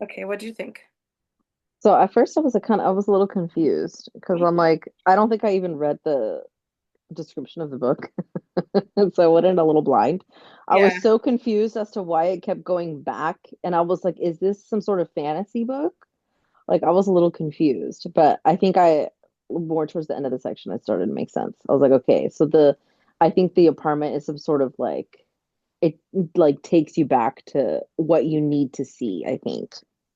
Okay, what do you think? So at first I was a little confused because Me I'm too. like, I don't think I even read the description of the book. So I went in a little blind. I Yeah. was so confused as to why it kept going back. And I was like, is this some sort of fantasy book? Like I was a little confused, but I think I more towards the end of the section it started to make sense. I was like, okay, so the I think the apartment is some sort of like it like takes you back to what you need to see, I think.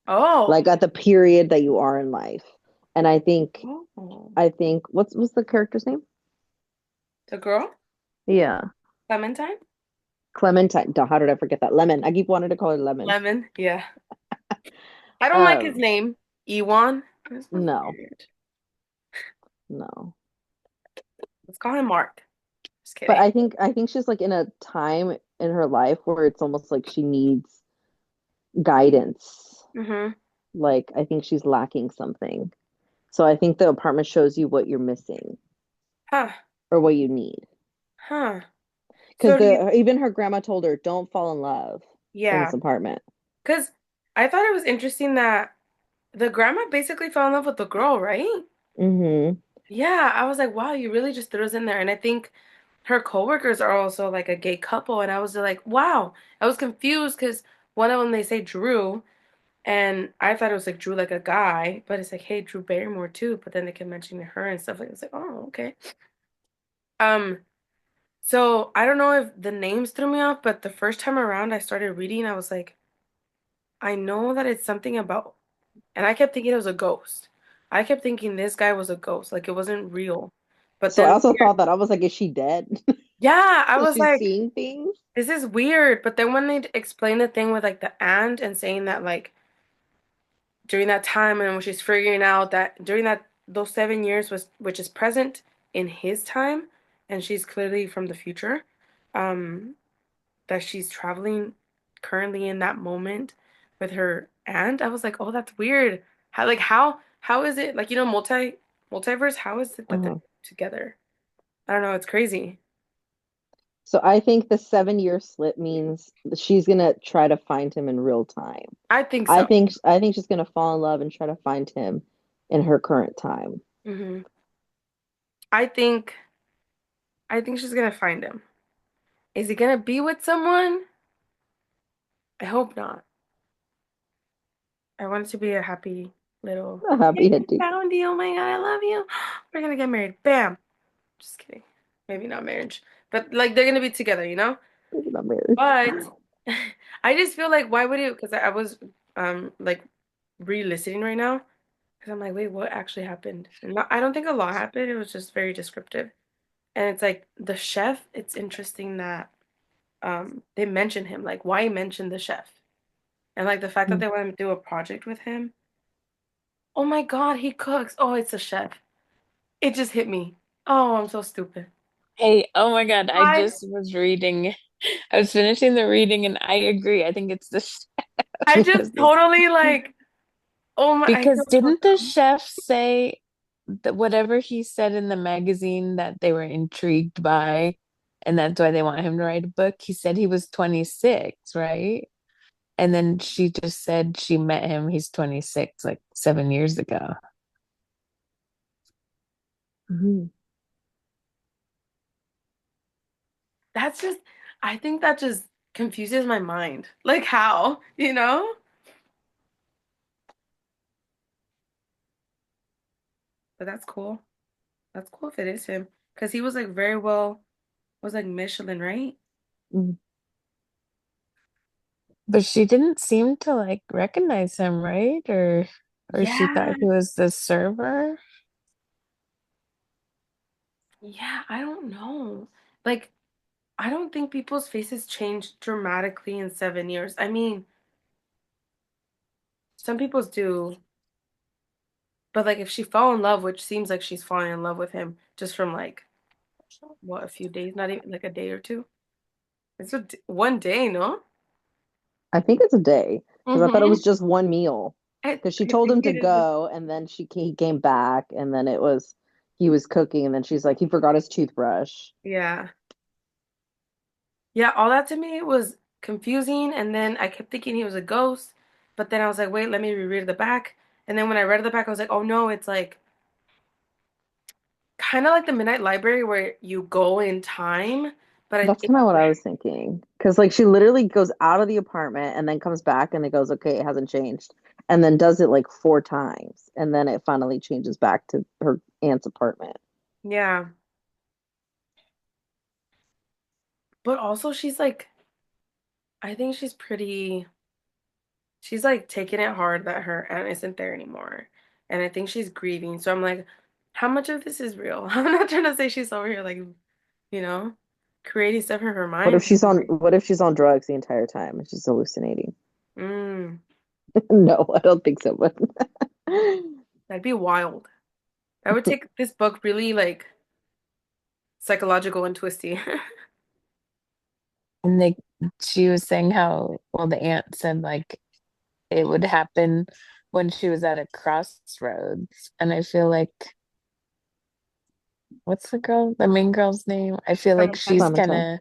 Oh. Like at the period that you are in life. And Oh. I think what's the character's name? The girl? Yeah. Clementine? Clementine. Duh, how did I forget that? Lemon. I keep wanting to call her Lemon. Lemon. Yeah. I don't like his Um, name. Ewan. This was no, weird. no. Let's call him Mark. Just But kidding. I think she's like in a time in her life where it's almost like she needs guidance. Mm-hmm. Like I think she's lacking something. So I think the apartment shows you what you're missing Huh. or what you need. Huh. Because So do you, the even her grandma told her, don't fall in love in yeah. this apartment. Because I thought it was interesting that the grandma basically fell in love with the girl, right? Hmm. Yeah, I was like, wow, you really just threw us in there. And I think her coworkers are also like a gay couple. And I was like, wow. I was confused because one of them they say Drew, and I thought it was like Drew like a guy, but it's like, hey, Drew Barrymore too. But then they kept mentioning her and stuff like it's like, oh, okay. Um, so I don't know if the names threw me off, but the first time around I started reading, I was like, I know that it's something about, and I kept thinking it was a ghost. I kept thinking this guy was a ghost, like it wasn't real. But So I then, also thought that I was like, is she dead? yeah, I Because was she's like, seeing things. this is weird. But then when they explained the thing with like the aunt and saying that like during that time and when she's figuring out that during that those 7 years was which is present in his time and she's clearly from the future, um, that she's traveling currently in that moment with her aunt. I was like, oh, that's weird. How is it like multiverse? How is it that they're Uh-huh. together? I don't know. It's crazy. So I think the 7 year slip means that she's gonna try to find him in real time. I think so. I think she's gonna fall in love and try to find him in her current time. Hmm. I think I think she's gonna find him. Is he gonna be with someone? I hope not. I want it to be a happy little, A happy hey, I ending. found you. Oh my God, I love you. We're gonna get married. Bam. Just kidding. Maybe not marriage, but like they're gonna be together, you know? Maybe not marriage. But I just feel like why would it? Because I was like re-listening right now because I'm like, wait, what actually happened? And I don't think a lot happened. It was just very descriptive. And it's like the chef, it's interesting that they mention him. Like why mention the chef? And like the fact that they want to do a project with him. Oh my God, he cooks. Oh, it's a chef. It just hit me. Oh, I'm so stupid. Hey, oh my God, I I just was reading. I was finishing the reading and I agree. I think it's the chef I just because totally like, oh my, I because feel so didn't the dumb. chef say that whatever he said in the magazine that they were intrigued by, and that's why they want him to write a book? He said he was 26, right? And then she just said she met him, he's 26, like 7 years ago. Mhm. That's just, I think that just confuses my mind. Like how, you know? But that's cool. That's cool if it is him. Because he was like very well, was like Michelin, right? Mhm. But she didn't seem to like recognize him, right? Or she thought Yeah. he was the server. Yeah, I don't know. Like, I don't think people's faces change dramatically in 7 years. I mean, some people's do, but like if she fell in love, which seems like she's falling in love with him just from like what, a few days, not even like a day or two. It's one day, no? I think it's a day because I thought it Mm-hmm. was just one meal. Because she I told think him to it is. go, and then he came back, and then it was he was cooking, and then she's like he forgot his toothbrush. Yeah. Yeah, all that to me was confusing, and then I kept thinking he was a ghost, But then I was like, wait, let me reread the back. And then when I read the back, I was like, oh no, it's like kind of like the Midnight Library where you go in time, but That's kind of what I was thinking. Because like she literally goes out of the apartment and then comes back and it goes, okay, it hasn't changed. And then does it like four times. And then it finally changes back to her aunt's apartment. yeah. But also she's like, I think she's like taking it hard that her aunt isn't there anymore. And I think she's grieving. So I'm like, how much of this is real? I'm not trying to say she's over here like, you know, creating stuff in her mind. What if she's on drugs the entire time and she's hallucinating? Mm, No, I don't think so, but that'd be wild. I would take this book really like psychological and twisty. And she was saying how, well, the aunt said like it would happen when she was at a crossroads. And I feel like, what's the main girl's name? I feel like she's kind Clementine. of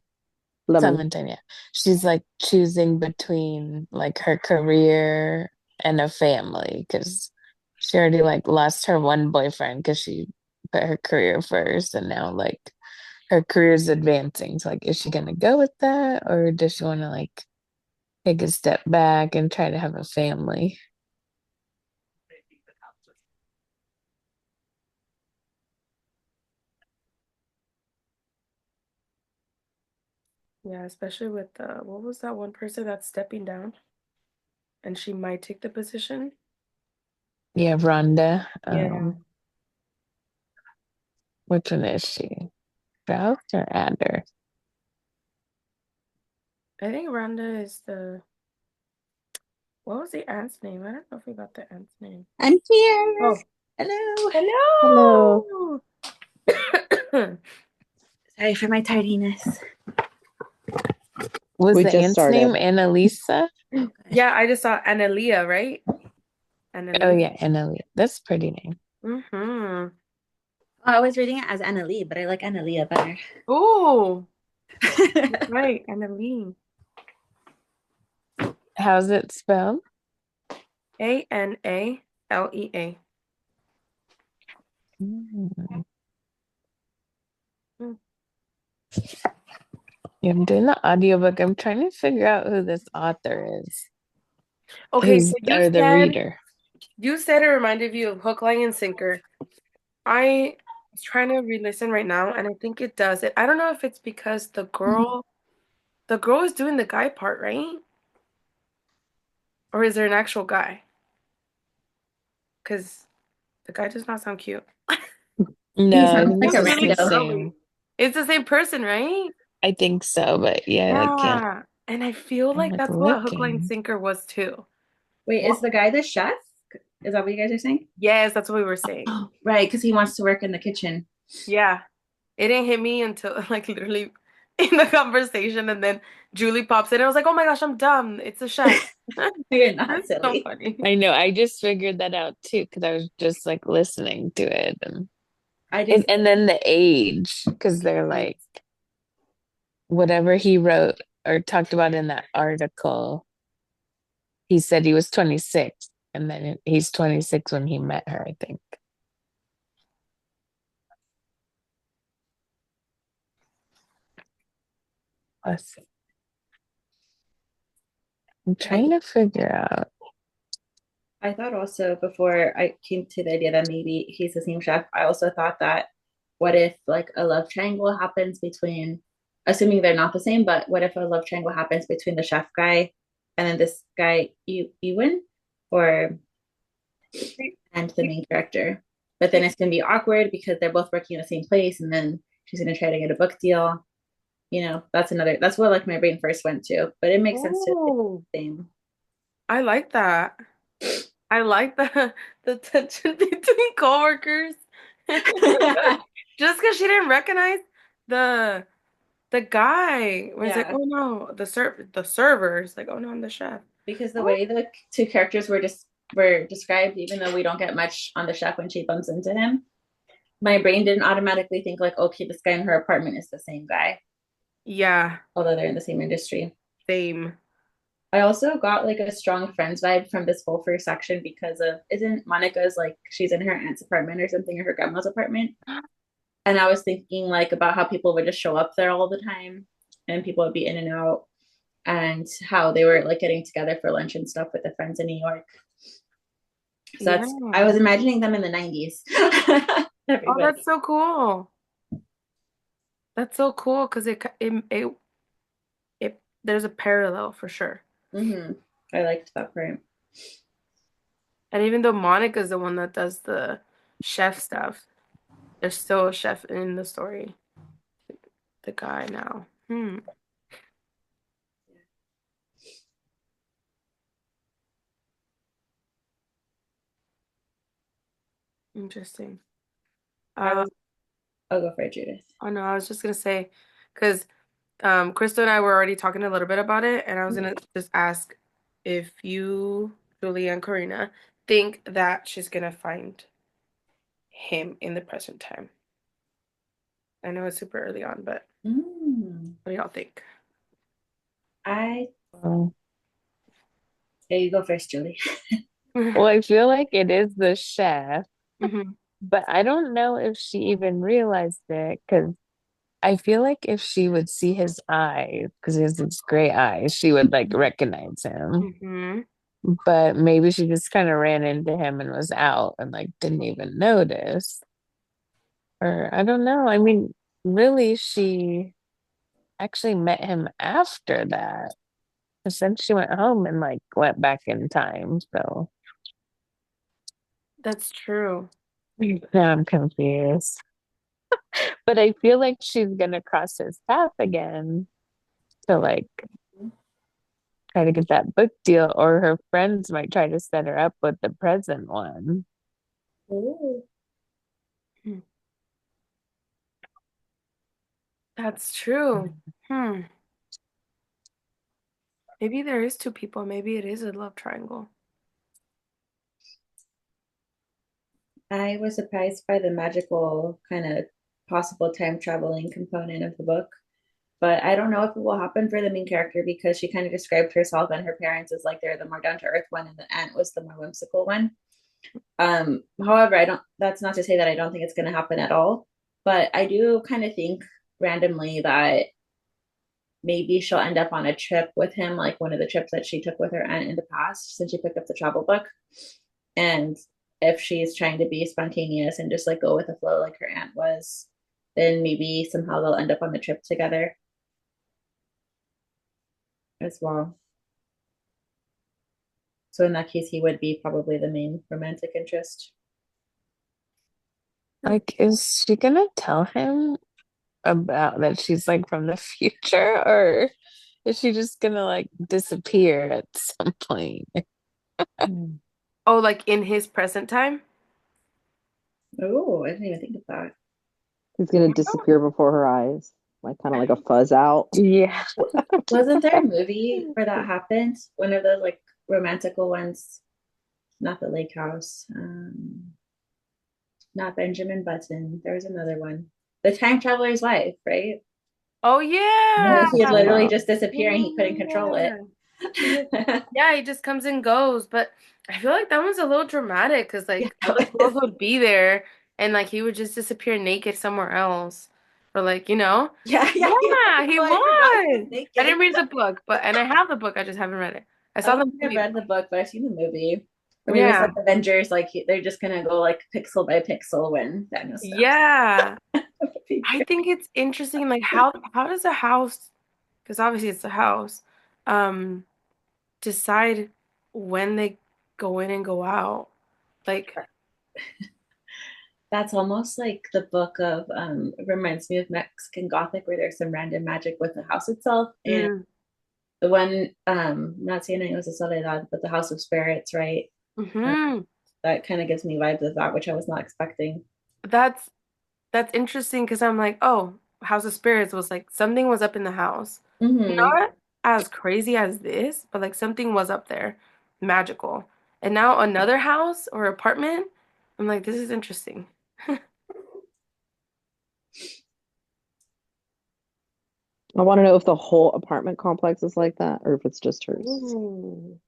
Lemon. Clementine, yeah. She's like choosing between like her career and a family because she already like lost her one boyfriend because she put her career first, and now like her career's advancing. So like, is she gonna go with that, or does she want to like take a step back and try to have a family? Yeah, especially with what was that one person that's stepping down and she might take the position? Yeah, Rhonda. Yeah. Which one is she? Strauss or Adder? I think Rhonda is the what was the aunt's name? I don't know if we got the aunt's name. I'm here. Oh, Hello. Hello. hello. Sorry for my tardiness. Was We the just aunt's name started. Annalisa? Oh, God. Yeah, I just saw Analia, right? Oh Analia. yeah, Annalisa. That's a pretty name. Mm-hmm. I was reading it as Annalie, but I like Analia better. Oh, that's right, Analia. How's it spelled? Analea. Mm. Mm. Yeah, I'm doing the audiobook. I'm trying to figure out who this author is. Okay, so Who's or the reader. you said it reminded you of Hook, Line, and Sinker. I was trying to re-listen right now, and I think it does it. I don't know if it's because the girl is doing the guy part, right? Or is there an actual guy? Because the guy does not sound cute. He No, I sounds think like it's a Looks just really the rando. same. girly. It's the same person, right? I think so, but yeah, I can't. Yeah. And I feel I'm like like that's what Hook, Line, looking. Sinker was too. Wait, What? is the guy the chef? Is that what you guys are saying? Yes, that's what we were saying. Oh, right, because he wants to work in the kitchen. Yeah. It didn't hit me until like literally in the conversation, and then Julie pops in. And I was like, oh my gosh, I'm dumb. It's a chef. You're not That's so silly. funny. I know. I just figured that out too because I was just like listening to it, and I just then the age because they're like whatever he wrote or talked about in that article. He said he was 26, and then he's 26 when he met her, I think. Let's see. I'm trying to figure out. I thought also before I came to the idea that maybe he's the same chef, I also thought that what if like a love triangle happens between, assuming they're not the same, but what if a love triangle happens between the chef guy and then this guy, Ewan, or and the main character? But then it's gonna be awkward because they're both working in the same place, and then she's gonna try to get a book deal. That's what like my brain first went to, but it makes sense to it's Oh, the same. I like that. I like the tension between coworkers. Just because she didn't recognize the the guy when he's like, Yeah, oh no, the servers like, oh no, I'm the chef. because the Oh, way the two characters were described, even though we don't get much on the chef when she bumps into him, my brain didn't automatically think like, okay, this guy in her apartment is the same guy, yeah, although they're in the same industry. same. I also got like a strong friends vibe from this whole first section because of isn't Monica's like she's in her aunt's apartment or something or her grandma's apartment. And I was thinking like about how people would just show up there all the time and people would be in and out and how they were like getting together for lunch and stuff with their friends in New York. So that's I Yeah. was imagining them in the 90s. Oh, Everybody. that's so cool. That's so cool because it there's a parallel for sure. Mm-hmm. I liked that part. And even though Monica's the one that does the chef stuff, there's still a chef in the story. The guy now. Hmm. Interesting. I Uh, was I'll go for it, Judith. oh no, I was just gonna say, because Crystal and I were already talking a little bit about it, and I was gonna just ask if you, Julie and Karina, think that she's gonna find him in the present time. I know it's super early on, but Mm. what do y'all think? I Oh. Yeah, you go first, Julie. Well, I feel like it is the chef, Hmm. but I don't know if she even realized it because I feel like if she would see his eyes, because he has these gray eyes, she would like recognize him. Hmm. But maybe she just kind of ran into him and was out and like didn't even notice. Or I don't know. I mean, really, she actually met him after that. 'Cause then she went home and like went back in time. So That's true. now I'm confused. But I feel like she's gonna cross his path again to like try to get that book deal, or her friends might try to set her up with the present one. Ooh. Hmm. That's true. Hmm. Maybe there is two people. Maybe it is a love triangle. I was surprised by the magical kind of possible time traveling component of the book, but I don't know if it will happen for the main character because she kind of described herself and her parents as like they're the more down to earth one and the aunt was the more whimsical one. However, I don't that's not to say that I don't think it's going to happen at all, but I do kind of think randomly that maybe she'll end up on a trip with him, like one of the trips that she took with her aunt in the past since she picked up the travel book. And if she's trying to be spontaneous and just like go with the flow like her aunt was, then maybe somehow they'll end up on the trip together as well. So in that case, he would be probably the main romantic interest. Like, is she gonna tell him about that she's like from the future, or is she just gonna like disappear at some point? Oh, like in his present time? Oh, I didn't even think of that. He's gonna disappear before her eyes, like kind of like a fuzz out. Yeah. Wasn't there a movie where that happened? One of those like romantical ones, not the lake house. Not Benjamin Button. There was another one. The Time Traveler's Wife, right? Oh What yeah. is He he would talking literally about? just disappear and he couldn't control it. Yeah. Yeah, he just comes and goes, but I feel like that one's a little dramatic because Yeah, like other girls would be there and like he would just disappear naked somewhere else. Or like, yeah, he yeah, would. he Oh, I forgot he was was. I naked. didn't read the book, but and I have the book, I just haven't read it. I I saw don't the think I've movie. read the book, but I've seen the movie. Or maybe it's like Yeah. Avengers, like they're just gonna go like pixel by pixel when Daniel stops. Yeah. I think it's interesting, like how does a house, because obviously it's a house, um, decide when they go in and go out? Like, That's almost like the book of reminds me of Mexican Gothic where there's some random magic with the house itself. And mm, the one not saying it was a Soledad, but the House of Spirits, right? Uh, hmm. that kind of gives me vibes of that, which I was not expecting. That's that's interesting because I'm like, oh, House of Spirits was like something was up in the house. Mm-hmm. Not as crazy as this, but like something was up there, magical. And now another house or apartment, I'm like, this is interesting. I want to know if the whole apartment complex is like that or if it's just hers. Ooh.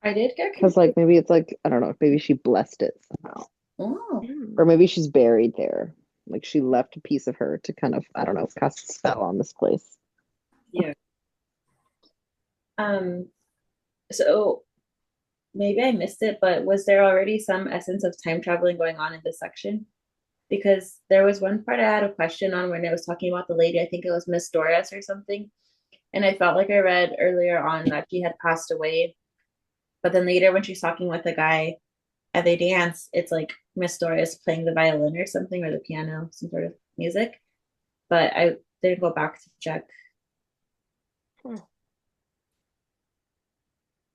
I did get Because like confused. maybe it's like I don't know, maybe she blessed it somehow. Oh, Or Mm. maybe she's buried there. Like she left a piece of her to kind of, I don't know, cast a spell on this place. yeah. Um, so maybe I missed it, but was there already some essence of time traveling going on in this section? Because there was one part I had a question on when I was talking about the lady, I think it was Miss Doris or something. And I felt like I read earlier on that she had passed away. But then later when she's talking with the guy and they dance, it's like Miss Doris playing the violin or something or the piano, some sort of music. But I didn't go back to check. Hmm.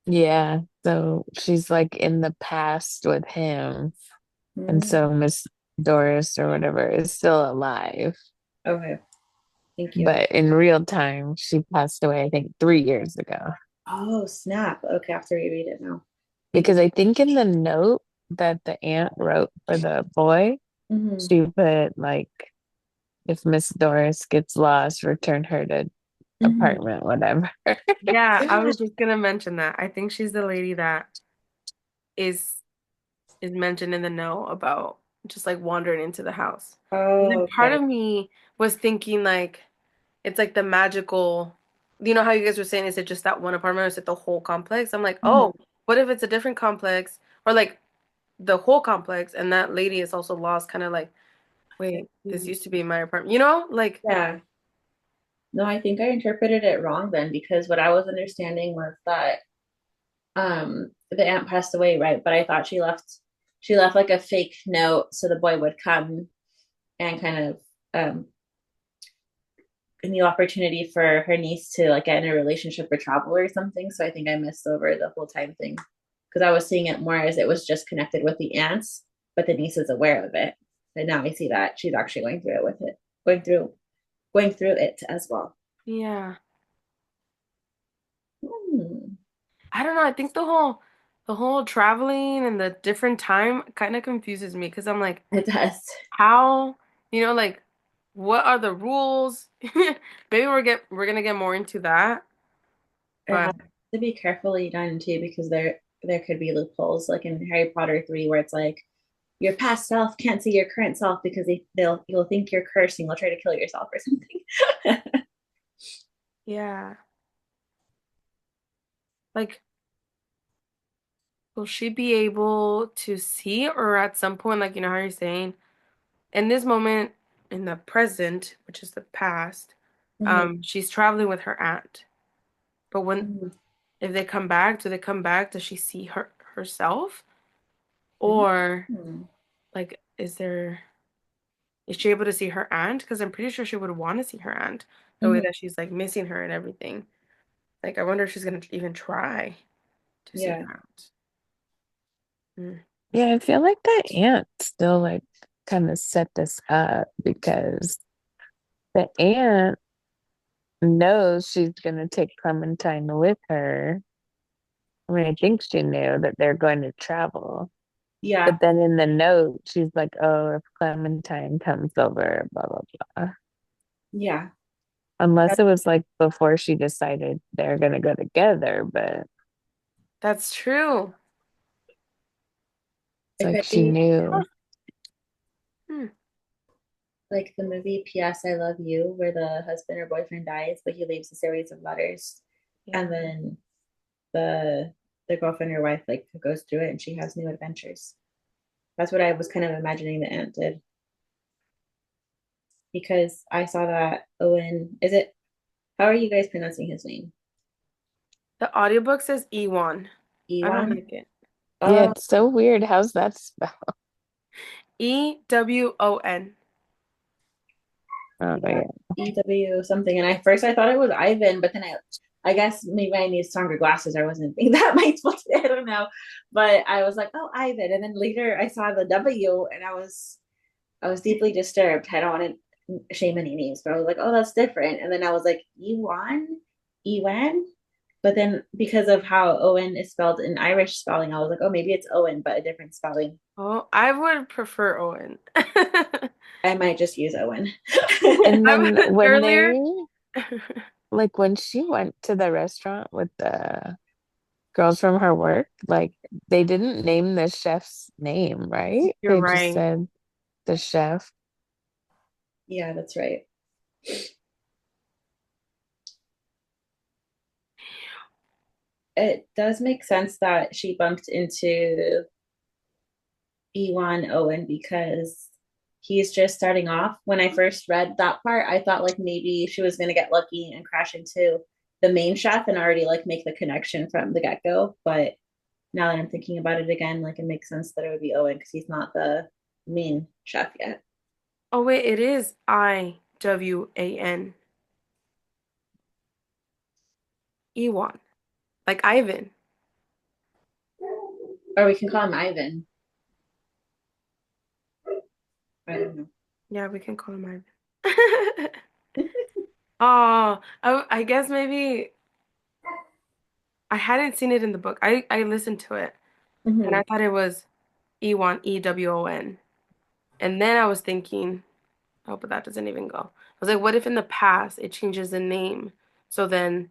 Yeah, so she's like in the past with him, and Mm, so Miss Doris or whatever is still alive. okay, thank you. But in real time, she passed away, I think, 3 years ago. Oh, snap. Okay, after we read it now. Thank you. Because I think in the note that the aunt wrote for the boy, Mm-hmm. she put like, if Miss Doris gets lost, return her to Mm-hmm. apartment, whatever. Yeah, I was just gonna mention that. I think she's the lady that is is mentioned in the know about just like wandering into the house. And then Oh, part okay. of me was thinking like it's like the magical, you know how you guys were saying, is it just that one apartment or is it the whole complex? I'm like, Mm-hmm. oh, what if it's a different complex or like the whole complex and that lady is also lost, kind of like, wait, this used to be my apartment, Like, Yeah. No, I think I interpreted it wrong then because what I was understanding was that the aunt passed away, right? But I thought she left like a fake note so the boy would come and kind of um a new opportunity for her niece to like get in a relationship or travel or something. So I think I missed over the whole time thing because I was seeing it more as it was just connected with the aunts, but the niece is aware of it. And now I see that she's actually going through it with it, going through going through it as well. yeah, Hmm. I don't know. I think the whole traveling and the different time kind of confuses me because I'm like, It does. how, like, what are the rules? Maybe we're gonna get more into that, It but has to be carefully done too because there could be loopholes like in Harry Potter 3 where it's like your past self can't see your current self because you'll think you're cursing, you'll try to kill yourself or something. yeah, like, will she be able to see, or at some point, like, how you're saying, in this moment, in the present, which is the past, Mm-hmm. she's traveling with her aunt. But Mm-hmm. if they come back, do they come back? Does she see herself? Or Mm-hmm. like, is she able to see her aunt? Because I'm pretty sure she would want to see her aunt, the way Mm-hmm. that she's like missing her and everything. Like, I wonder if she's gonna even try to see Yeah. her aunt. Mm. Yeah, I feel like that aunt still like kind of set this up because the aunt knows she's gonna take Clementine with her. I mean, I think she knew that they're going to travel. Yeah. But then in the note, she's like, oh, if Clementine comes over, blah, blah, blah. Yeah. Unless it was like before she decided they're gonna go together, but That's true. it's It like could she be Huh. knew. Hmm. like the movie P.S. I Love You, where the husband or boyfriend dies, but he leaves a series of letters. Yeah. And then the the girlfriend or wife like goes through it and she has new adventures. That's what I was kind of imagining the aunt did. Because I saw that Owen, is it, how are you guys pronouncing his name? The audiobook says Ewan. I don't Ewan? like it. Yeah, Oh, it's so weird. How's that spelled? Ewon. Oh yeah, yeah. EW something. And I first I thought it was Ivan, but then I guess maybe I need stronger glasses. I wasn't being that mindful today. I don't know. But I was like, oh, Ivan. And then later I saw the W and I was deeply disturbed. I don't want to shame any names, but I was like, oh, that's different. And then I was like, Ewan? Ewan? But then because of how Owen is spelled in Irish spelling, I was like, oh, maybe it's Owen, but a different spelling. Oh, I would prefer Owen. I might just use Owen. And I then would when they earlier. Like when she went to the restaurant with the girls from her work, like they didn't name the chef's name, right? You're They just right. said the chef. Yeah, that's right. It does make sense that she bumped into Ewan Owen because he's just starting off. When I first read that part, I thought like maybe she was gonna get lucky and crash into the main chef and already like make the connection from the get go. But now that I'm thinking about it again, like it makes sense that it would be Owen because he's not the main chef yet. Oh wait, it is Iwan. Ewan. Like Ivan. Or we can call him Ivan. I don't know. Yeah, we can call him Ivan. Oh, I guess maybe I hadn't seen it in the book. I listened to it and Mm-hmm. I thought it was Ewan, Ewon. And then I was thinking, oh, but that doesn't even go. I was like, what if in the past it changes the name? So then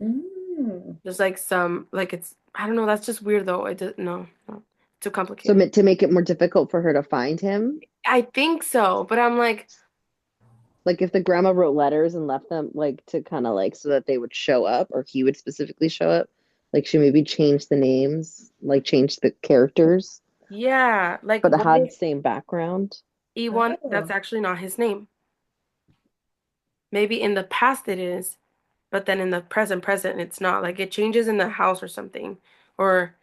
Mm. there's like some like it's I don't know, that's just weird though. It does no, no. Too So complicated. to make it more difficult for her to find him, I think so, but I'm like, like if the grandma wrote letters and left them like to kind of like so that they would show up or he would specifically show up, like she maybe changed the names, like changed the characters, yeah, like but it what had if same background. Ewan, that's Oh, actually not his name. Maybe in the past it is, but then in the present it's not. Like it changes in the house or something. Or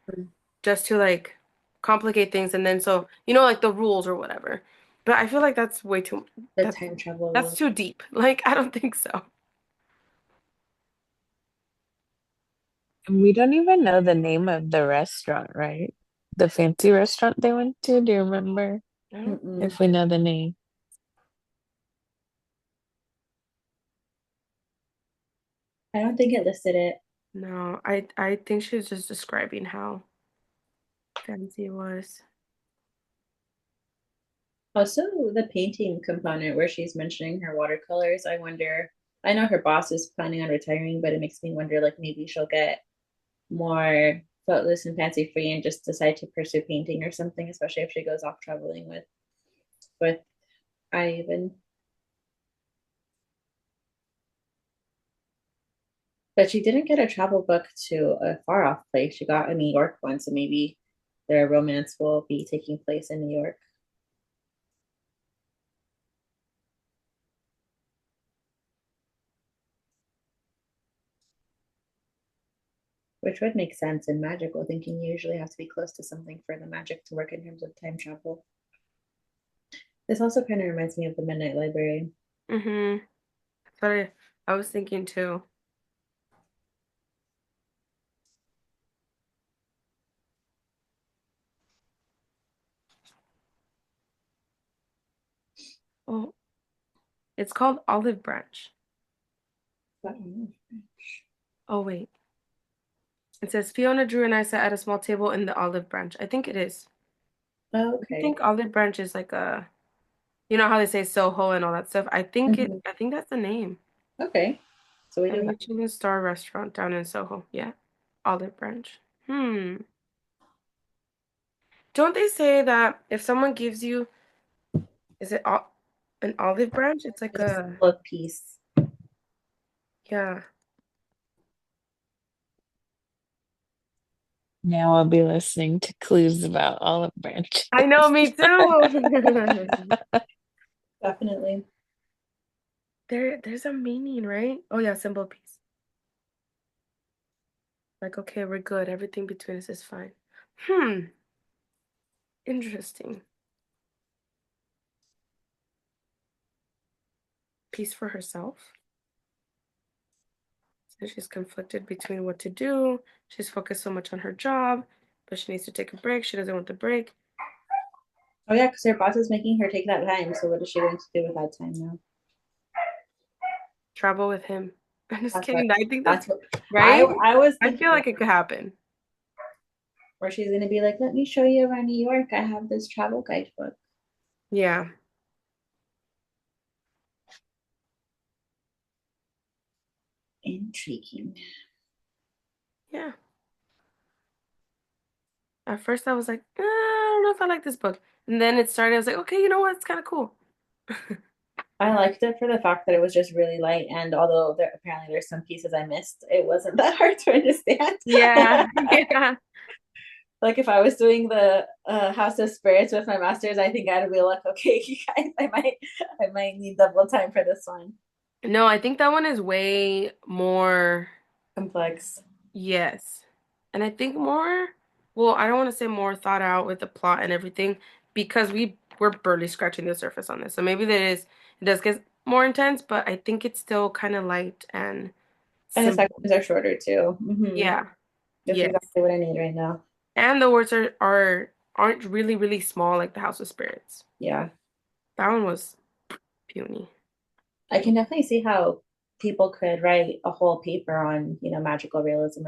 just to like complicate things and then so like the rules or whatever. But I feel like that's way too the that's time that's travel. too deep. Like I don't think so. And we don't even know the name of the restaurant, right? The fancy restaurant they went to. Do you remember I don't Mm-mm. if we know the name? I don't think it listed it. know. I think she was just describing how fancy it was. Also, the painting component where she's mentioning her watercolors, I wonder. I know her boss is planning on retiring, but it makes me wonder like maybe she'll get more footloose and fancy free and just decide to pursue painting or something, especially if she goes off traveling with Ivan. But she didn't get a travel book to a far off place. She got a New York one, so maybe their romance will be taking place in New York, which would make sense in magical thinking. You usually have to be close to something for the magic to work in terms of time travel. This also kind of reminds me of the Midnight Library. Mm-hmm. That's what I was thinking too. Oh, it's called Olive Branch. Oh wait. It says Fiona, Drew, and I sat at a small table in the Olive Branch. I think it is. Oh, I okay. think Olive Branch is like a you know how they say Soho and all that stuff. Mhm. I think that's the name. Okay. So we A do that. Michelin star restaurant down in Soho. Yeah. Olive Branch. Hmm. Don't they say that if someone gives you, is it an olive branch? It's like It's a a, symbol of peace. yeah. Now I'll be listening to clues about olive branches. I know, me too. Definitely. There's a meaning, right? Oh yeah, symbol of peace. Like, okay, we're good. Everything between us is fine. Hmm. Interesting. Peace for herself. So she's conflicted between what to do. She's focused so much on her job, but she needs to take a break. She doesn't want the break. Oh yeah, because her boss is making her take that time. So what is she going to do with that time now? Travel with him. I'm just That's what kidding. I think that's that's what right. I was I thinking feel of. like it could happen. Where she's gonna be like, let me show you around New York. I have this travel guidebook. Yeah. intriguing. Yeah. At first, I was like, I don't know if I like this book. And then it started. I was like, okay, you know what? It's kind of cool. I liked it for the fact that it was just really light, and although apparently there's some pieces I missed, it wasn't that hard to understand. Yeah, yeah. Like if I was doing the House of Spirits with my masters, I think I'd be like, okay, you guys, I might need double time for this one. No, I think that one is way more, Complex. yes. And I think more, well, I don't want to say more thought out with the plot and everything because we're barely scratching the surface on this. So maybe it does get more intense, but I think it's still kind of light and And the simple. sections are shorter too. Yeah. Just Yes. exactly what I need right now. And the words aren't really, really small like the House of Spirits. Yeah. That one was puny. I can definitely see how people could write a whole paper on, magical realism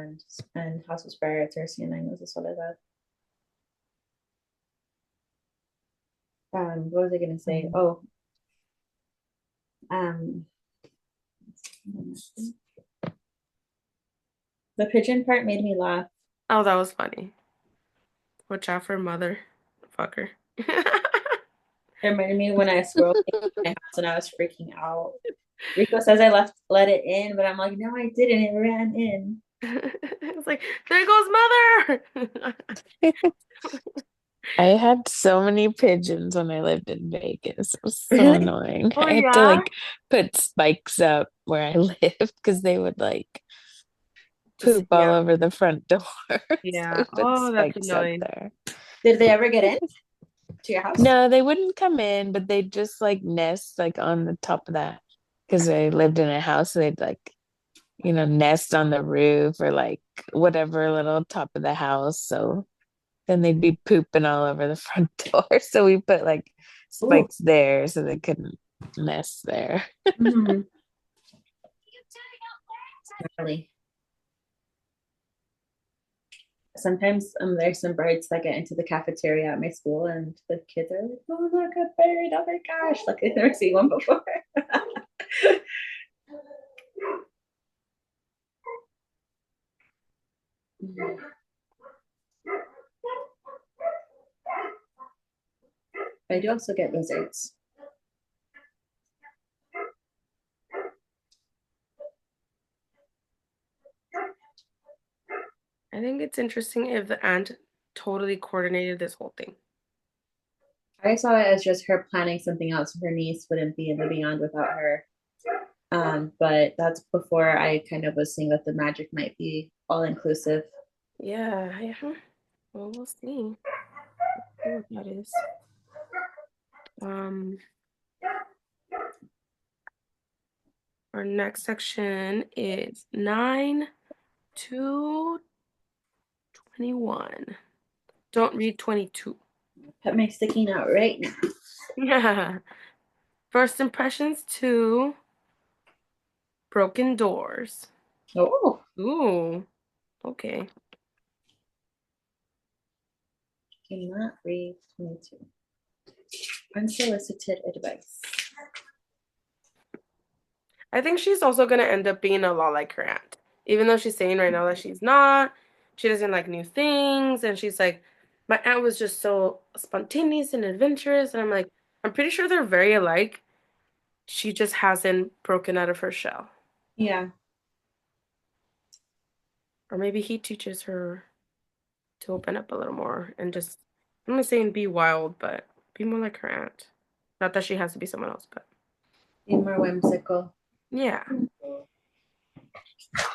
and House of Spirits or CNI as well as that. What was I gonna say? Mhm. Oh, um, the pigeon part made me laugh. Oh, that was funny. Watch out for mother. Fucker. It reminded me when a squirrel came to my house and I was freaking out. Rico says I let it in, but I'm like, no, I didn't. It ran in. It's like, there goes mother. I had so many pigeons when I lived in Vegas. It was so Really? annoying. Oh I had to yeah. like put spikes up where I lived because they would like Just poop yeah. all over the front door. So Yeah. we put Oh, that's spikes up annoying. there. Did they ever get in to your house? No, they wouldn't come in, but they'd just like nest like on the top of that because I lived in a house. So they'd like, nest on the roof or like whatever little top of the house. So then they'd be pooping all over the front door. So we put like Ooh. spikes there so they couldn't nest there. Mm-hmm. Really. Sometimes there's some birds that get into the cafeteria at my school, and the kids are like, "Oh, look, a bird! Oh my gosh!" Like I've never seen one before. I do also get lizards. I think it's interesting if the aunt totally coordinated this whole thing. I saw it as just her planning something else. So her niece wouldn't be in the beyond without her. But that's before I kind of was seeing that the magic might be all inclusive. Yeah, yeah. Well, we'll see. See what that is. Um, our next section is 9 to 21. Don't read 22. Put my sticky note right now. Yeah. First impressions to broken doors. Oh, Ooh, okay. cannot read 22. Unsolicited advice. I think she's also gonna end up being a lot like her aunt. Even though she's saying right now that she's not, she doesn't like new things, and she's like, my aunt was just so spontaneous and adventurous, and I'm like, I'm pretty sure they're very alike. She just hasn't broken out of her shell. Yeah, Or maybe he teaches her to open up a little more and just, I'm not saying be wild, but be more like her aunt. Not that she has to be someone else, but be more whimsical. yeah.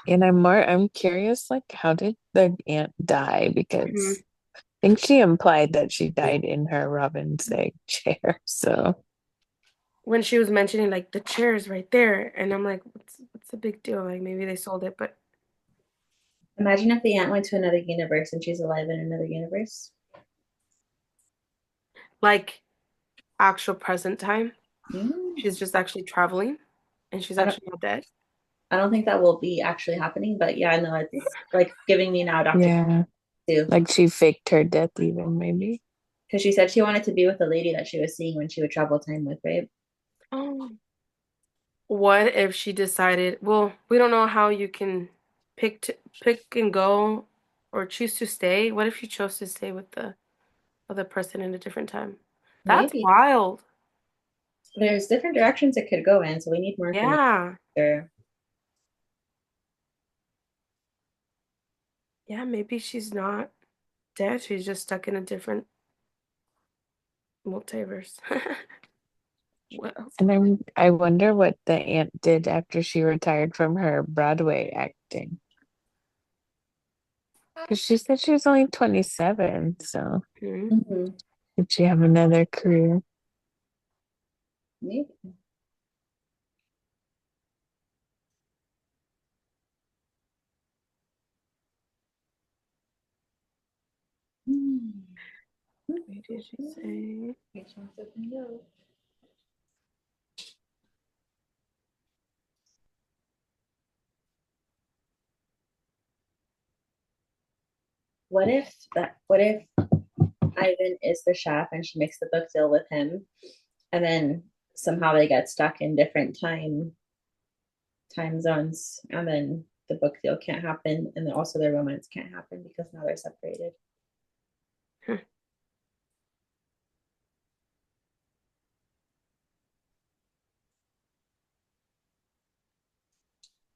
And I'm curious, like, how did the aunt die? Mhm. Because I think she implied that she died in her robin's egg chair. So When she was mentioning like the chairs right there, and I'm like, what's the big deal? Like maybe they sold it, but Imagine if the aunt went to another universe and she's alive in another universe. like actual present time, Mm. she's just actually traveling and she's I don't actually not dead. I don't think that will be actually happening, but yeah, no, it's like giving me now Dr. yeah, too. like she faked her death even maybe. Because she said she wanted to be with the lady that she was seeing when she would travel time with, right? Oh, what if she decided, well, we don't know how you can pick and go or choose to stay. What if she chose to stay with the other person in a different time? That's Maybe wild. there's different directions it could go in, so we need more information Yeah. there. Yeah, maybe she's not dead. She's just stuck in a different multiverse. Well, And I wonder what the aunt did after she retired from her Broadway acting. Because she said she was only 27, so hmm. Mm-hmm. did she have another career? Maybe. Hmm. What did she say? I shall have to find out. What if Ivan is the chef and she makes the book deal with him, and then somehow they get stuck in different time zones, and then the book deal can't happen, and then also their romance can't happen because now they're separated.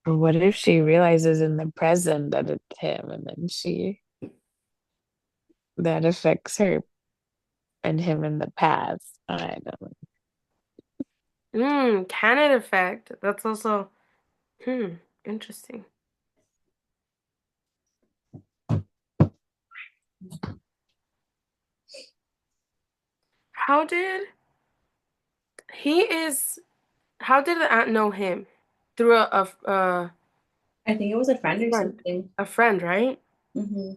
Or what if she realizes in the present that it's him and then that affects her and him in the past? I don't know. Can it affect? That's also interesting. How did he is how did the aunt know him? Through I think it was a friend or friend. something. A friend, right? Mm-hmm.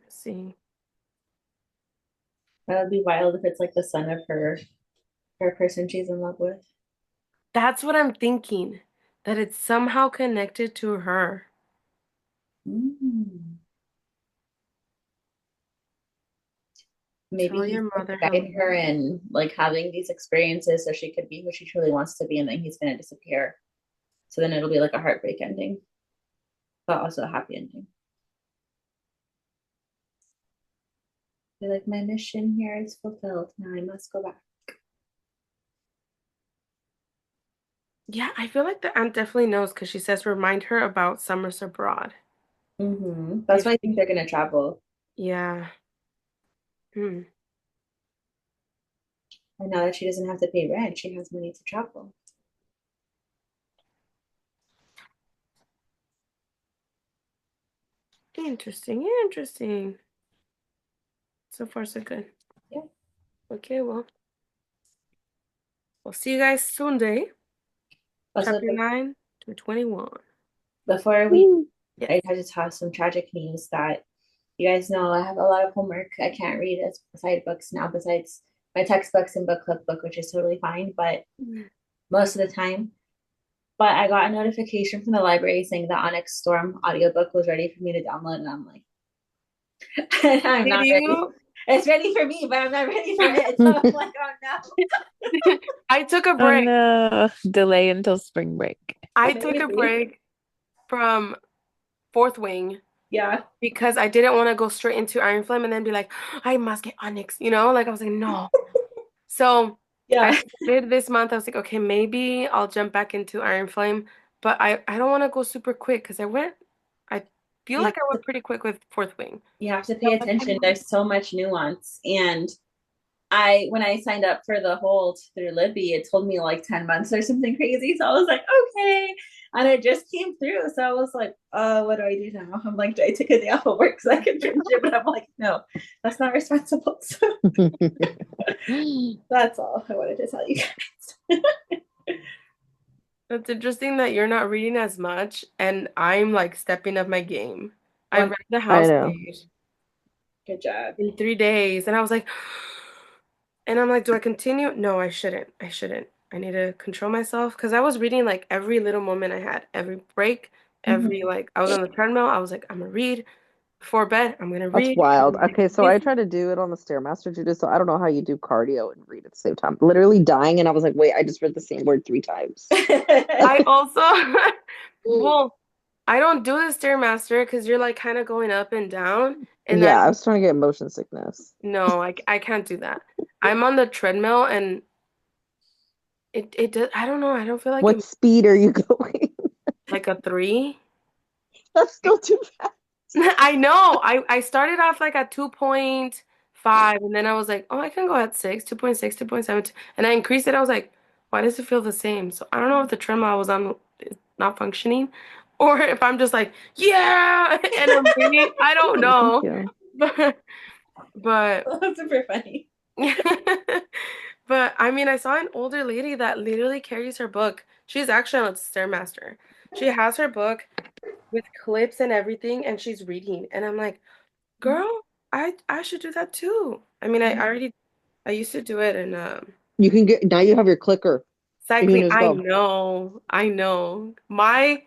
Let's see. That would be wild if it's like the son of her person she's in love with. That's what I'm thinking. That it's somehow connected to her. Mm. Maybe Tell he's your going mother to guide hello. her in like having these experiences so she could be who she truly wants to be, and then he's going to disappear. So then it'll be like a heartbreak ending, but also a happy ending. Be like, my mission here is fulfilled. Now I must go back. Yeah, I feel like the aunt definitely knows because she says remind her about summers abroad. That's If why I think she, they're going to travel. yeah. Hmm. And now that she doesn't have to pay rent, she has money to travel. Interesting, interesting. So far, so good. Yeah. Okay, well, we'll see you guys Sunday, Also, chapter 9 to 21. before we, Woo. Yes. I had to toss some tragic news that you guys know I have a lot of homework. I can't read as side books now, besides my textbooks and book club book, which is totally fine, but most of the time. But I got a notification from the library saying the Onyx Storm audiobook was ready for me to download, and I'm like, I'm Did not ready. you? It's ready for me, but I'm not ready for it. So I'm like, oh I took a Oh break. no, delay until spring break. no. I took a Maybe. break from Fourth Wing Yeah. because I didn't want to go straight into Iron Flame and then be like, I must get Onyx, Like I was like, no. So I Yeah. decided this month, I was like, okay, maybe I'll jump back into Iron Flame, but I don't want to go super quick because I feel You like have I to went pretty quick with Fourth Wing. you have to So pay I'm like, I attention. might. There's so much nuance. And I when I signed up for the hold through Libby, it told me like 10 months or something crazy. So I was like, okay. And it just came through. So I was like, what do I do now? I'm like, do I take a day off of work so I can finish it? But I'm like, no, that's not responsible. So that's all I wanted to tell you guys. It's interesting that you're not reading as much and I'm like stepping up my game. I One, read The I know. Housemaid good job. in 3 days and I was like, and I'm like, do I continue? No, I shouldn't. I shouldn't. I need to control myself because I was reading like every little moment I had, every break, Mhm. every like I was on the treadmill. I was like, I'm gonna read. Before bed, I'm gonna That's read. I'm wild. gonna take Okay, it so I easy. tried to do it on the Stairmaster, Judith, so I don't know how you do cardio and read at the same time. Literally dying, and I was like, wait, I just read the same word 3 times. I also, well, I don't do the Stairmaster because you're like kind of going up and down, and Yeah, I I'm was trying to get motion sickness. no, I can't do that. I'm on the treadmill, and it does. I don't know. I don't feel like What it. speed are you going? Like a three. That's still too fast. I know. I started off like at 2.5 and then I was like, oh, I can go at 6, 2.6, 2.7, and I increased it. I was like, why does it feel the same? So I don't know if the treadmill I was on is not functioning or if I'm just like, yeah, and I'm reading. I don't Oh, thank know. you. But but That's super funny. but I mean, I saw an older lady that literally carries her book. She's actually on a Stairmaster. She has her book with clips and everything and she's reading. And I'm like, girl, I should do that too. I mean, I already I used to do it in You can get now you have your clicker. You can cycling. just I go. know. I know. My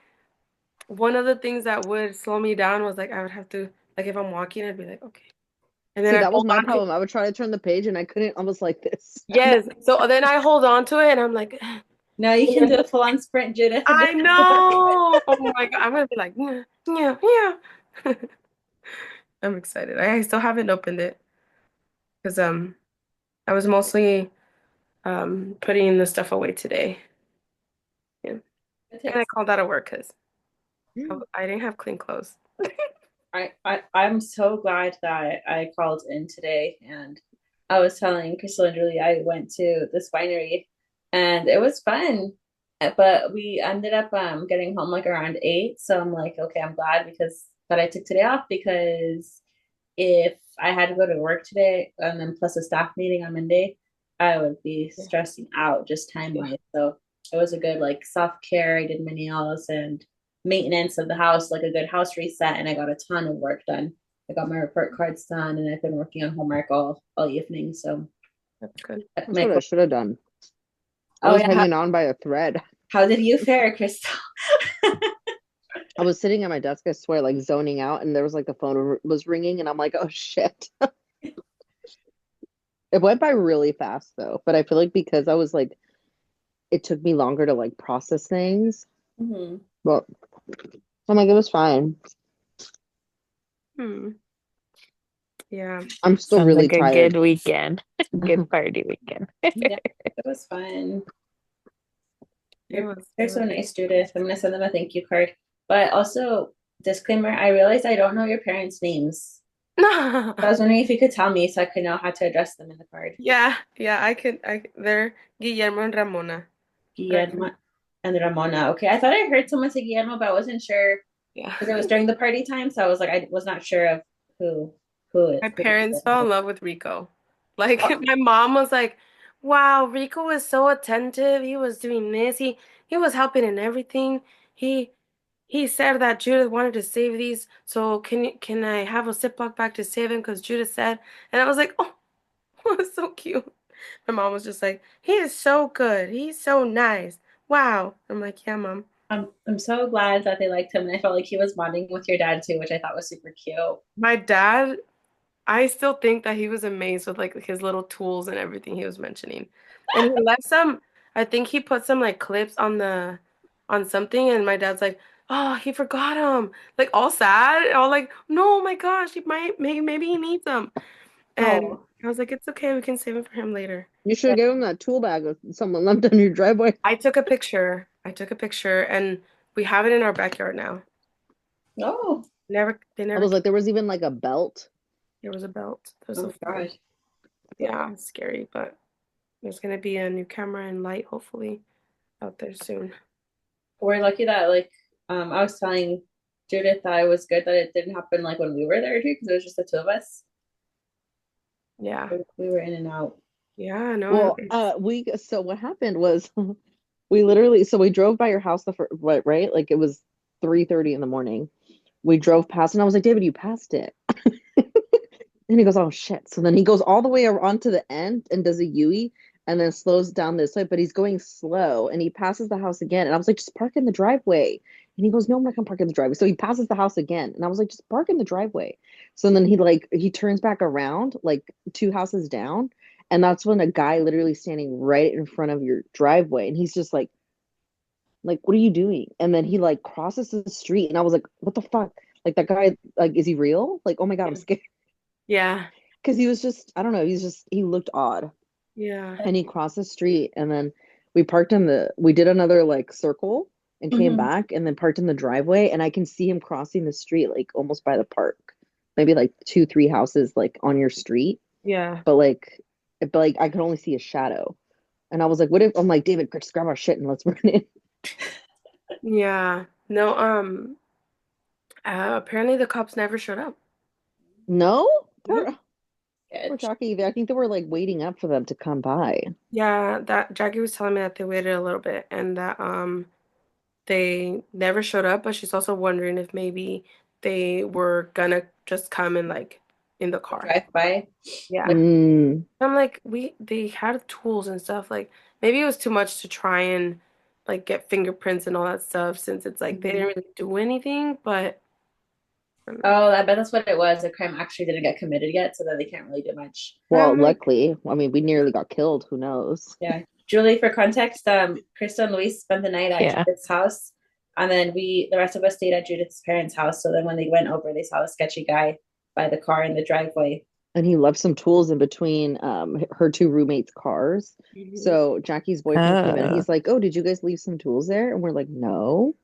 one of the things that would slow me down was like I would have to like if I'm walking, I'd be like, okay. And then See, I'd that was hold my on to problem. I would try to turn the page and I couldn't almost like this. yes. So then I hold on to it and I'm like Now you and can then do a full-on sprint, Judith, and just I know. Oh my God. I'm gonna be like, yeah, yeah, yeah. I'm excited. I still haven't opened it because I was mostly putting the stuff away today. Yeah. it And I takes. called out of work because I didn't have clean clothes. I'm so glad that I called in today, and I was telling Crystal and Julie I went to this winery and it was fun. But we ended up getting home like around 8. So I'm like, okay, I'm glad because that I took today off because if I had to go to work today and then plus a staff meeting on Monday, I would be Yeah. stressing out just time Yeah. wise. So it was a good like self care. I did my nails and maintenance of the house, like a good house reset, and I got a ton of work done. I got my report cards done, and I've been working on homework all evening. So That's good. That's my what I should have done. I oh was yeah, hanging on by a thread. how did you fare, Crystal? I was sitting at my desk, I swear, like zoning out, and there was like the phone was ringing, and I'm like, oh shit. It went by really fast though, but I feel like because I was like, it took me longer to like process things. Mm-hmm. Well, I'm like, it was fine. Hmm. Yeah. I'm still Sounds really like a good tired. weekend. Good party weekend. Yeah, it was fun. It You're, was. they're so nice, Judith. I'm gonna send them a thank you card. But also, disclaimer, I realized I don't know your parents' names. I was wondering if you could tell me so I could know how to address them in the card. Yeah. Yeah. They're Guillermo and Ramona. But Guillermo and Ramona. Okay, I thought I heard someone say Guillermo, but I wasn't sure yeah. because it was during the party time, so I was like, I was not sure of who who My it who parents Guillermo fell in was. love with Rico. Like my mom was like, "Wow, Rico was so attentive. He was doing this. He was helping in everything. He he said that Judith wanted to save these. So can I have a Ziploc bag to save him? Because Judith said." And I was like, "Oh, it's so cute." My mom was just like, "He is so good. He's so nice. Wow." I'm like, "Yeah, mom." I'm so glad that they liked him, and I felt like he was bonding with your dad too, which I thought was super cute. My dad I still think that he was amazed with like his little tools and everything he was mentioning. And he left some, I think he put some like clips on the on something and my dad's like, "Oh, he forgot them." Like all sad, all like, "No, my gosh, he might maybe he needs them." And Oh, I was like, "It's okay, we can save him for him later." You should have But given him that tool bag that someone left on your driveway. I took a picture. I took a picture and we have it in our backyard now. oh, Never they I never was like, there was even like a belt. there was a belt. That was oh so my funny. gosh. Yeah, it's scary, but there's gonna be a new camera and light hopefully out there soon. We're lucky that like I was telling Judith that it was good that it didn't happen like when we were there too, because it was just the two of us. Yeah. We were in and out. Yeah, no, Well, we so what happened was we literally so we drove by your house the first right? Like it was 3:30 in the morning. We drove past and I was like, David, you passed it. And he goes, oh shit. So then he goes all the way around to the end and does a U-E and then slows down this way, but he's going slow and he passes the house again. And I was like, just park in the driveway. And he goes, no, I'm not gonna park in the driveway. So he passes the house again. And I was like, just park in the driveway. So then he turns back around, like two houses down. And that's when a guy literally standing right in front of your driveway. And he's just like, what are you doing? And then he like crosses the street. And I was like, what the fuck? Like that guy, like, is he real? Like, oh my God, I'm scared. Yeah. Because he was just, I don't know, he looked odd. Yeah. And he crossed the street and then we did another like circle and came Mhm. back and then parked in the driveway and I can see him crossing the street like almost by the park, maybe like two three houses like on your street, Yeah. but like I could only see a shadow. And I was like, what if I'm like, David, just grab our shit and let's run in. Yeah. No, apparently the cops never showed up. No, Nope. poor Good. Jackie, I think they were like waiting up for them to come by. Yeah, that Jackie was telling me that they waited a little bit and that they never showed up, but she's also wondering if maybe they were gonna just come in like in the car. Drive by. Yeah. Like, Mm, I'm like, they had tools and stuff. Like maybe it was too much to try and like get fingerprints and all that stuff since it's like they mhm. didn't really do anything, but I don't know. Oh, I bet that's what it was. The crime actually didn't get committed yet, so that they can't really do much. But well, I'm like, luckily, I mean, we nearly got killed. Who knows? Yeah. Julie, for context, Krista and Luis spent the night at Yeah. Judith's house. And then the rest of us stayed at Judith's parents' house. So then when they went over, they saw a sketchy guy by the car in the driveway. And he left some tools in between her two roommates' cars. mhm. So Jackie's boyfriend came in and Oh, he's like, "Oh, did you guys leave some tools there?" And we're like, "No."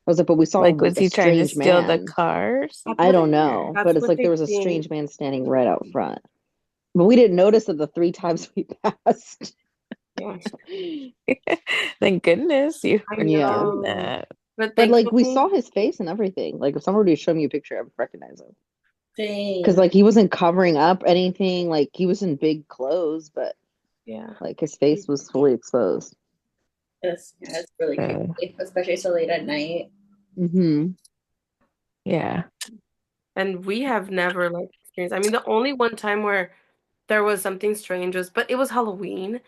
I was like, "But we saw like was a he trying to strange steal the man." car or I don't something? know, but That's it's what like there they was a think. strange man standing right out front. But we didn't notice it the three times we passed. Yeah, Thank goodness you I were Yeah. doing know. that. But But like we saw thankfully, his face and everything. Like if somebody showed me a picture, I would recognize him. Because Dang. like he wasn't covering up anything. Like he was in big clothes, but yeah. like his face was fully exposed. It's really Oh, creepy, especially so late at night. Hmm. yeah. And we have never like experienced. I mean, the only one time where there was something strange was, but it was Halloween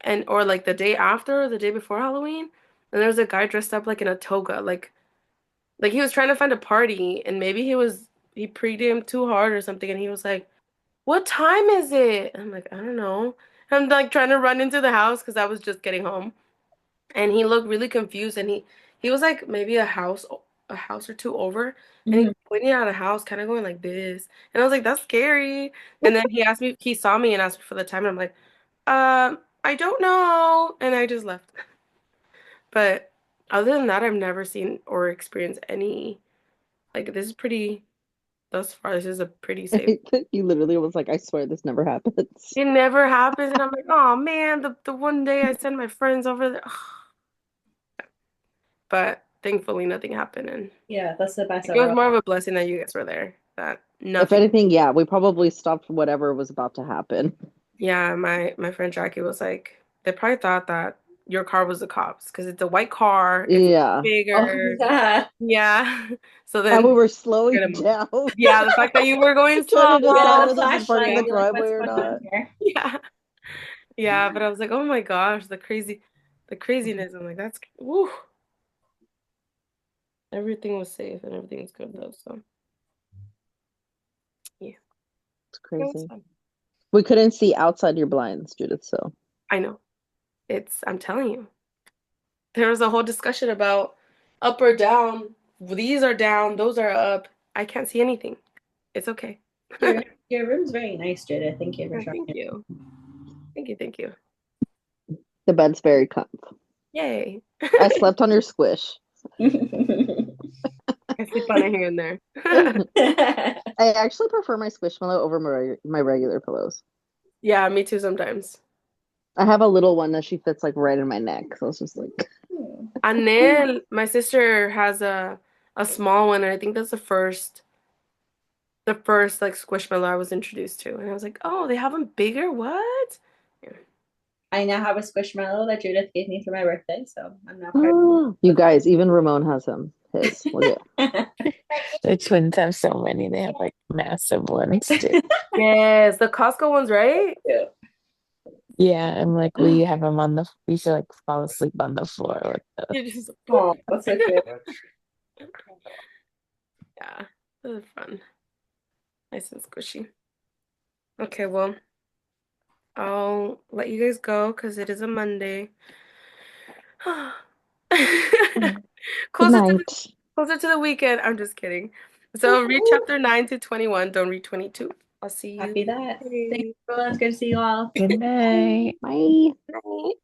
and or like the day after or the day before Halloween, and there was a guy dressed up like in a toga, like he was trying to find a party and maybe he pre-gamed too hard or something and he was like, "What time is it?" I'm like, "I don't know." I'm like trying to run into the house because I was just getting home. And he looked really confused and he was like maybe a house or two over and he Mhm. was pointing at a house kind of going like this and I was like that's scary and then he saw me and asked me for the time and I'm like I don't know and I just left but other than that I've never seen or experienced any like this is pretty thus far this is a pretty safe. He literally was like, I swear this never happens. It never happens and I'm like oh man the one day I sent my friends over there but thankfully nothing happened and Yeah, that's the best it was overall. more of a blessing that you guys were there. That If nothing. anything, yeah, we probably stopped whatever was about to happen. Yeah, my friend Jackie was like, they probably thought that your car was the cops because it's a white car, it's Yeah. Oh, bigger. yeah. Yeah. So And we then were get slowing him. down, Yeah, the fact that you were going trying to Get decide out slow. a whether to park in flashlight. the Yeah. Be like, driveway what's or going on not. here? Yeah. Yeah, but I was like, oh my gosh, the craziness. I'm like, that's woo. Everything was safe and everything was good though. So yeah, It's it was crazy. fun. We couldn't see outside your blinds, Judith, so I know. I'm telling you. There was a whole discussion about up or down. These are down, those are up. I can't see anything. It's okay. Your your room's very nice, Jada. Thank you for Yeah, showing thank it. you. Thank you. Thank you. the bed's very comfy. Yay. I slept on your squish. I sleep on it here and there. I actually prefer my squishmallow over my regular pillows. Yeah, me too sometimes. I have a little one that she fits like right in my neck. So it's just like, Anel, my sister has a small one, and I think that's the first like squishmallow I was introduced to. And I was like, oh, they have them bigger? What? Yeah. I now have a squishmallow that Judith gave me for my birthday, so I'm now part oh, you of guys, even Ramon has his. Look at the The twins have so many. They have like massive ones too. Yes, the Costco ones, right? Yeah. Yeah, I'm like we have them on we should like fall asleep on the floor with those. It just Oh, that's so cute. Yeah, this is fun. Nice and squishy. Okay, well, I'll let you guys go because it is a Monday. Good Closer to the night. closer to the weekend. I'm just kidding. So read chapter 9 to 21. Don't read 22. I'll see you Copy that. Thanks, Monday. everyone. It's good to see you all. Good night. Bye. Night.